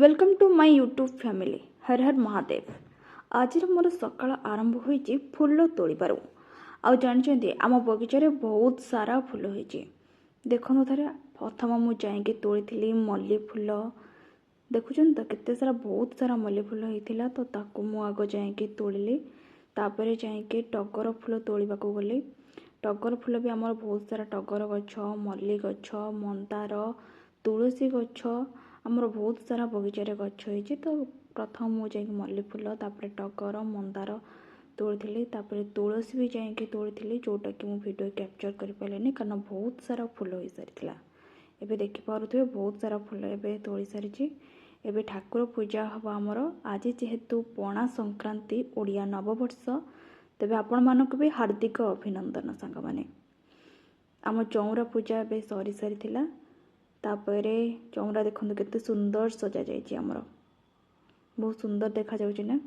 Welcome to my YouTube family. Har Har Mahadev. आज मोर सकाळ आरंभ होईची फूल तोड़बार। आउ जानते आम बगीचारे बहुत सारा फूल होईची। देखो थे प्रथम मुझे तोड़ी मल्ली फूल देखुन तो केते सारा बहुत सारा मल्ली फूल होता तो ताकू मु आग जाकि तोड़िली। तापर जाकि टगर फूल तोड़वा को गली। टगर फूल भी आम बहुत सारा टगर गछ मल्ली गछ मंदार तुलसी गछ आमर बहुत सारा बगीचारे गछ होईची। तो प्रथम मुझे मल्ली फूल तापर टगर मंदार तोड़ी तापर तुलसी भी जाकि तोड़ी जोटा कि मुझे वीडियो कैप्चर कर पारे कारण बहुत सारा फूल हो सारी। एबे देखिपे बहुत सारा फूल एबे तोड़ी सारी। एबे ठाकुर पूजा हम आमर आज जेहेतु पणा संक्रांति ओडिया नववर्ष तेबे आपण मानक भी हार्दिक अभिनंदन सांग माने। आम चौरा पूजा एबे सरी सारी तापर चौरा देखते केते सुंदर सजा जाइए आमर बहुत सुंदर देखा जाउची ना।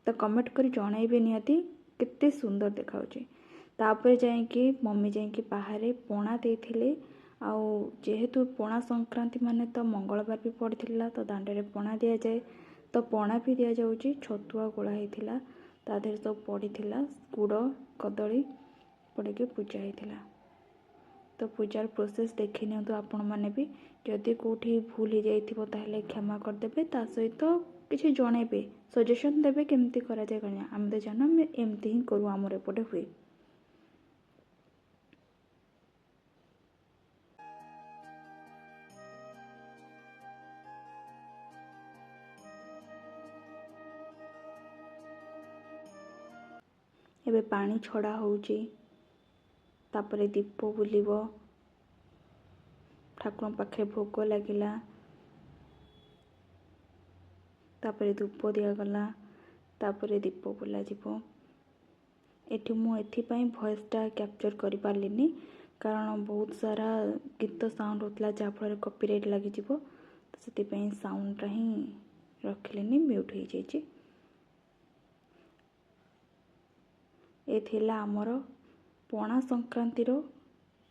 तो कमेंट करी जणाइबे निहाती केते सुंदर देखा जाउची। तापर जाइए मम्मी जाइए बाहर पणा देथिले। आउ जेहेतु पणा संक्रांति माने तो मंगलवार भी पड़ता तो दांडे पणा दि जाए तो पणा भी दि जाउची। छतुआ गोला होता ता देहरे सब पड़ा गुड़ कदली पड़े पूजा होता। तो पूजार प्रोसेस देखी नि आपण मैंने भी जदि कौटी भूल हो जाइथिबो ताहले क्षमा करदेबे। ता सहित किसी जणेबे सजेशन देबे केमती करा जाय कन्या आम तो जान आम एमती ही करू आमर एपटे हुए। एबे पानी छड़ा होउची तापरे दीप बुलिबो ठाकुर पाखे भोग लगिला तापरे धूप दिगला तापरे दीप बुला जीवो। एठी मु एथिपाई भॉइसटा कैप्चर करि पारलिनी कारण बहुत सारा गीत साउंड होतला जहाँफल कॉपीराइट लगी जीवो तो सेतिपाई साउंडटा ही रखिलेनी म्यूट हो जाइए। ए थिला आमर पणा संक्रांतिर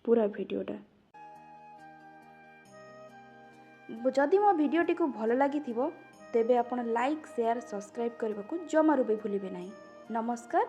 पूरा वीडियोटा। जदि मो वीडियोटी को भल लगी तेबे आपण लाइक शेयर सब्सक्राइब करने को जमारू भी भूलिबे नहीं। नमस्कार।